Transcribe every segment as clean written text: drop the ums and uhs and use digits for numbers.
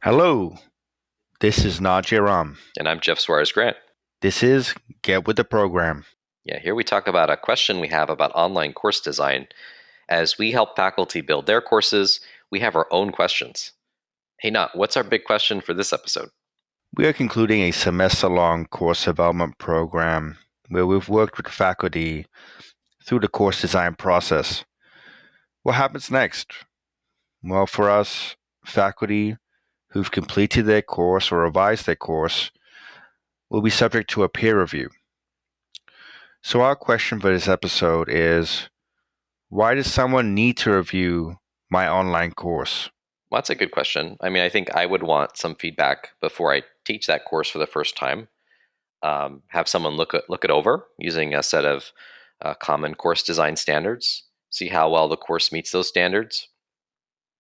Hello, this is Najee Ram. And I'm Jeff Suarez Grant. This is Get With the Program. Yeah, here we talk about a question we have about online course design. As we help faculty build their courses, we have our own questions. Hey, Nat, what's our big question for this episode? We are concluding a semester long course development program where we've worked with faculty through the course design process. What happens next? Well, for us, faculty who've completed their course or revised their course will be subject to a peer review. So, our question for this episode is, why does someone need to review my online course? Well, that's a good question. I think I would want some feedback before I teach that course for the first time. Have someone look it over using a set of common course design standards, see how well the course meets those standards.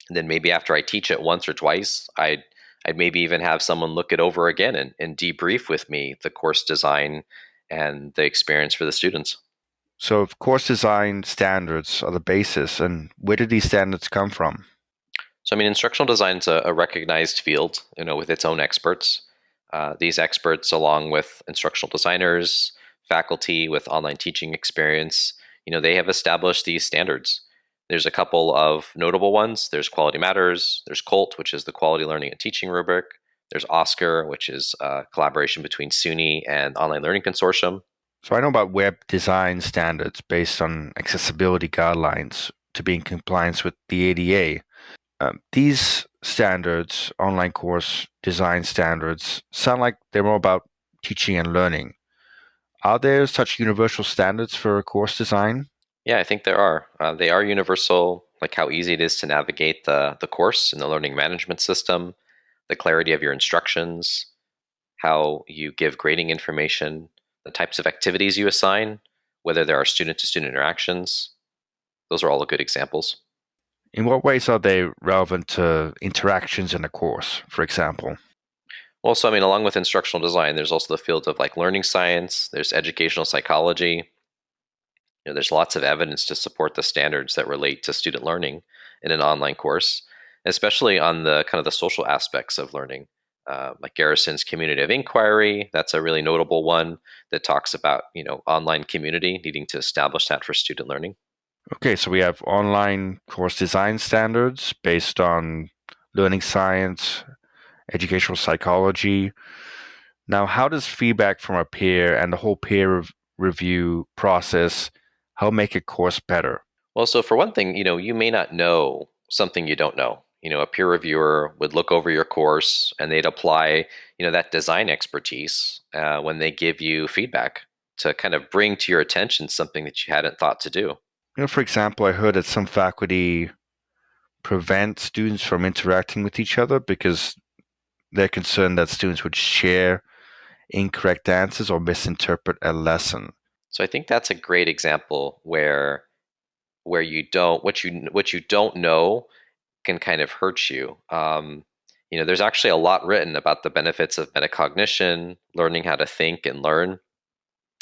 And then maybe after I teach it once or twice, I'd maybe even have someone look it over again and debrief with me the course design and the experience for the students. So, course design standards are the basis, and where do these standards come from? So, instructional design is a recognized field, with its own experts. These experts, along with instructional designers, faculty with online teaching experience, they have established these standards. There's a couple of notable ones. There's Quality Matters. There's COLT, which is the Quality Learning and Teaching rubric. There's OSCAR, which is a collaboration between SUNY and Online Learning Consortium. So, I know about web design standards based on accessibility guidelines to be in compliance with the ADA. These standards, online course design standards, sound like they're more about teaching and learning. Are there such universal standards for course design? Yeah, I think there are. They are universal, like how easy it is to navigate the course in the learning management system, the clarity of your instructions, how you give grading information, the types of activities you assign, whether there are student to student interactions. Those are all good examples. In what ways are they relevant to interactions in a course, for example? Also, along with instructional design, there's also the field of like learning science, there's educational psychology. There's lots of evidence to support the standards that relate to student learning in an online course, especially on the kind of the social aspects of learning. Like Garrison's Community of Inquiry, that's a really notable one that talks about online community, needing to establish that for student learning. Okay, so we have online course design standards based on learning science, educational psychology. Now, how does feedback from a peer and the whole review process help make a course better? Well, so for one thing, you may not know something you don't know. A peer reviewer would look over your course and they'd apply, that design expertise when they give you feedback to kind of bring to your attention something that you hadn't thought to do. For example, I heard that some faculty prevent students from interacting with each other because they're concerned that students would share incorrect answers or misinterpret a lesson. So I think that's a great example where you don't what you don't know can kind of hurt you. There's actually a lot written about the benefits of metacognition, learning how to think and learn.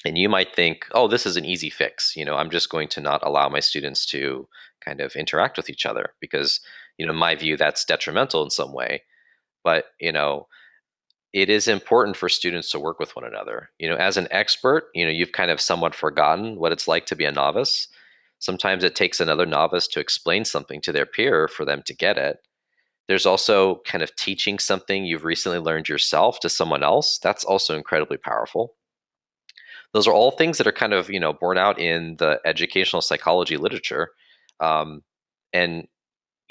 And you might think, oh, this is an easy fix. I'm just going to not allow my students to kind of interact with each other because, in my view, that's detrimental in some way. But, it is important for students to work with one another. As an expert, you've kind of somewhat forgotten what it's like to be a novice. Sometimes it takes another novice to explain something to their peer for them to get it. There's also kind of teaching something you've recently learned yourself to someone else. That's also incredibly powerful. Those are all things that are kind of borne out in the educational psychology literature. And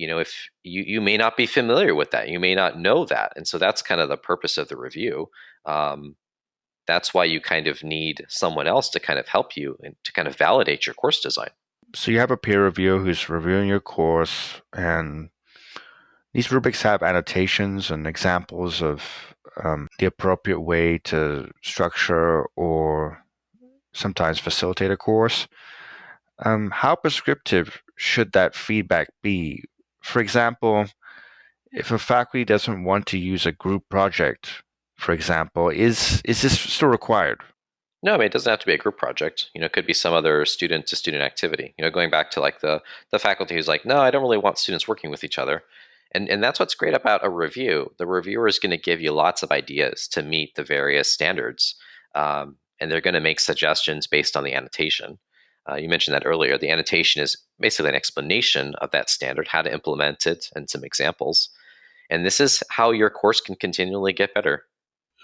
if you may not be familiar with that, you may not know that, and so that's kind of the purpose of the review. um, that's why you kind of need someone else to kind of help you and to kind of validate your course design. So you have a peer reviewer who's reviewing your course, and these rubrics have annotations and examples of the appropriate way to structure or sometimes facilitate a course. How prescriptive should that feedback be? For example, if a faculty doesn't want to use a group project, for example, is this still required? No, it doesn't have to be a group project. It could be some other student to student activity. Going back to like the faculty who's like, no, I don't really want students working with each other. And that's what's great about a review. The reviewer is going to give you lots of ideas to meet the various standards, and they're going to make suggestions based on the annotation. You mentioned that earlier. The annotation is basically an explanation of that standard, how to implement it, and some examples. And this is how your course can continually get better.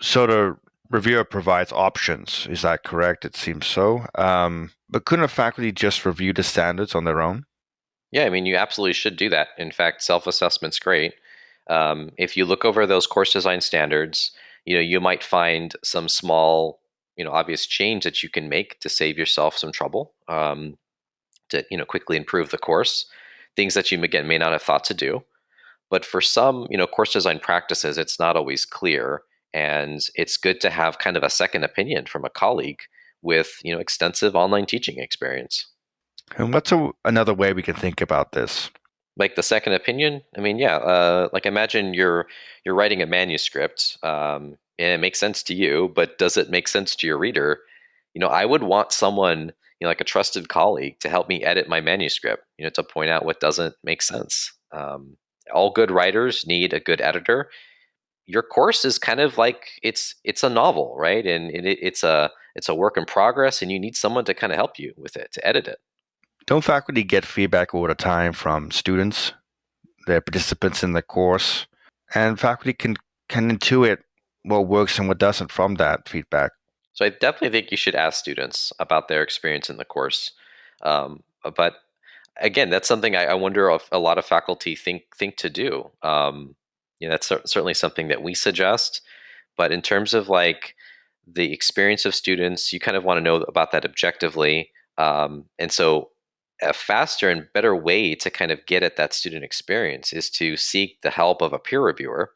So the reviewer provides options. Is that correct? It seems so. But couldn't a faculty just review the standards on their own? Yeah, I mean, you absolutely should do that. In fact, self-assessment's great. If you look over those course design standards, you might find some small, obvious change that you can make to save yourself some trouble, to, quickly improve the course. Things that you, again, may not have thought to do. But for some, course design practices, it's not always clear. And it's good to have kind of a second opinion from a colleague with, extensive online teaching experience. And what's another way we can think about this? Like the second opinion, I mean, yeah, like imagine you're writing a manuscript, and it makes sense to you, but does it make sense to your reader? I would want someone, like a trusted colleague, to help me edit my manuscript, to point out what doesn't make sense. All good writers need a good editor. Your course is kind of like it's a novel, right? And it's a work in progress, and you need someone to kind of help you with it, to edit it. Don't faculty get feedback all the time from students, the participants in the course, and faculty can intuit what works and what doesn't from that feedback? So I definitely think you should ask students about their experience in the course. But again, that's something I wonder if a lot of faculty think to do. That's certainly something that we suggest. But in terms of like the experience of students, you kind of want to know about that objectively. And so a faster and better way to kind of get at that student experience is to seek the help of a peer reviewer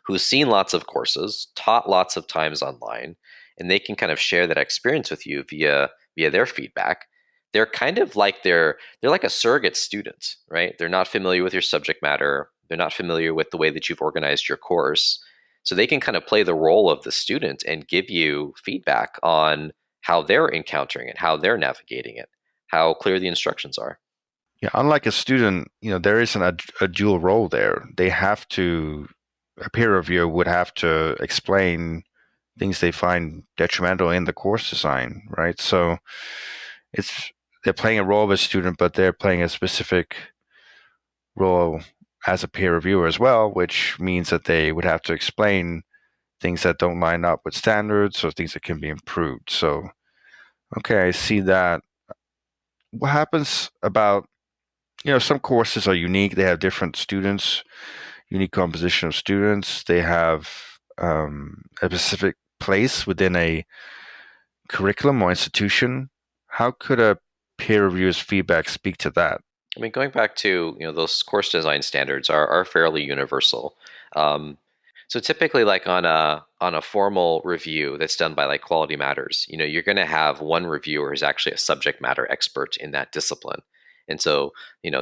who's seen lots of courses, taught lots of times online, and they can kind of share that experience with you via their feedback. They're kind of like they're like a surrogate student, right? They're not familiar with your subject matter. They're not familiar with the way that you've organized your course. So they can kind of play the role of the student and give you feedback on how they're encountering it, how they're navigating it, how clear the instructions are. Yeah, unlike a student, there isn't a dual role there. A peer reviewer would have to explain things they find detrimental in the course design, right? So it's they're playing a role of a student, but they're playing a specific role as a peer reviewer as well, which means that they would have to explain things that don't line up with standards or things that can be improved. So, okay, I see that. What happens about, some courses are unique. They have different students, unique composition of students. They have a specific place within a curriculum or institution. How could a peer reviewer's feedback speak to that? I mean, going back to those course design standards are fairly universal. Um, so typically, like on a formal review that's done by like Quality Matters, you're going to have one reviewer who's actually a subject matter expert in that discipline, and so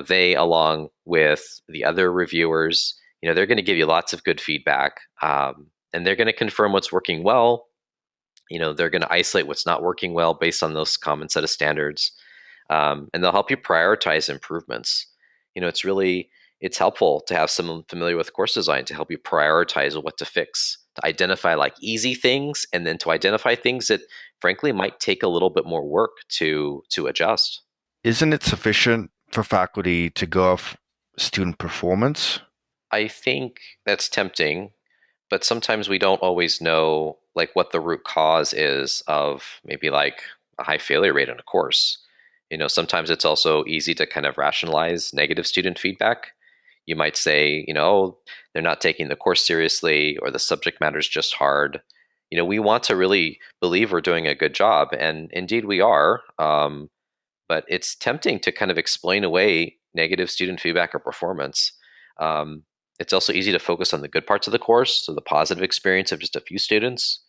they, along with the other reviewers, they're going to give you lots of good feedback, and they're going to confirm what's working well. They're going to isolate what's not working well based on those common set of standards, and they'll help you prioritize improvements. It's helpful to have someone familiar with course design to help you prioritize what to fix, to identify like easy things, and then to identify things that frankly might take a little bit more work to adjust. Isn't it sufficient for faculty to go off student performance? I think that's tempting, but sometimes we don't always know like what the root cause is of maybe like a high failure rate in a course. Sometimes it's also easy to kind of rationalize negative student feedback. You might say, "Oh, they're not taking the course seriously, or the subject matter is just hard." We want to really believe we're doing a good job, and indeed we are. But it's tempting to kind of explain away negative student feedback or performance. Um, it's also easy to focus on the good parts of the course, so the positive experience of just a few students.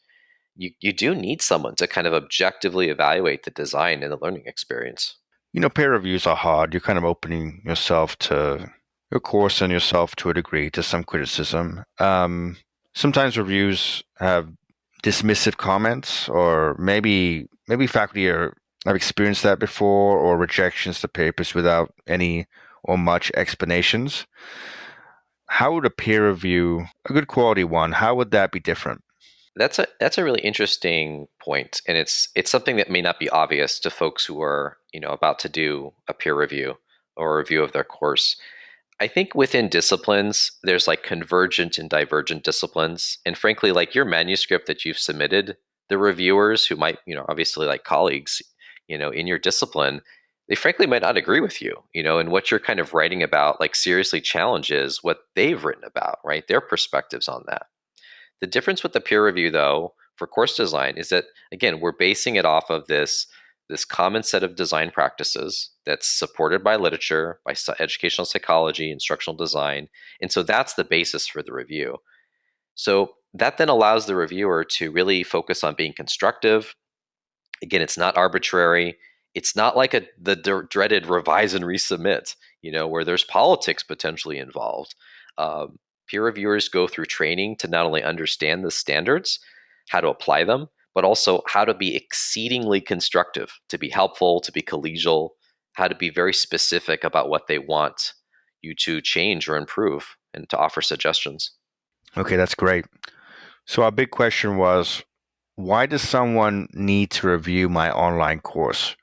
You do need someone to kind of objectively evaluate the design and the learning experience. Peer reviews are hard. You're kind of opening yourself to your course and yourself to a degree to some criticism. Sometimes reviews have dismissive comments, or maybe faculty have experienced that before, or rejections to papers without any or much explanations. how would a peer review, a good quality one, how would that be different? That's a really interesting point, and it's something that may not be obvious to folks who are about to do a peer review or a review of their course. I think within disciplines, there's like convergent and divergent disciplines. And frankly, like your manuscript that you've submitted, the reviewers who might, obviously like colleagues, in your discipline, they frankly might not agree with you, and what you're kind of writing about, like seriously challenges what they've written about, right? Their perspectives on that. The difference with the peer review, though, for course design is that, again, we're basing it off of this common set of design practices that's supported by literature, by educational psychology, instructional design. And so that's the basis for the review. So that then allows the reviewer to really focus on being constructive. Again, it's not arbitrary. It's not like the dreaded revise and resubmit, where there's politics potentially involved. Peer reviewers go through training to not only understand the standards, how to apply them, but also how to be exceedingly constructive, to be helpful, to be collegial, how to be very specific about what they want you to change or improve, and to offer suggestions. Okay, that's great. So our big question was, why does someone need to review my online course?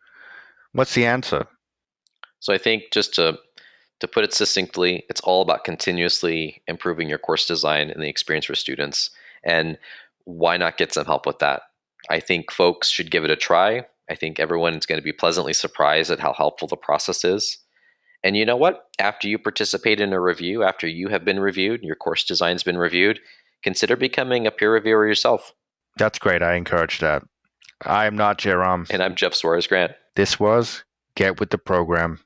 What's the answer? So I think just to put it succinctly, it's all about continuously improving your course design and the experience for students. And why not get some help with that? I think folks should give it a try. I think everyone's going to be pleasantly surprised at how helpful the process is. And you know what? After you participate in a review, after you have been reviewed, your course design's been reviewed, consider becoming a peer reviewer yourself. That's great. I encourage that. I am not Jerome. And I'm Jeff Suarez Grant. This was Get with the Program.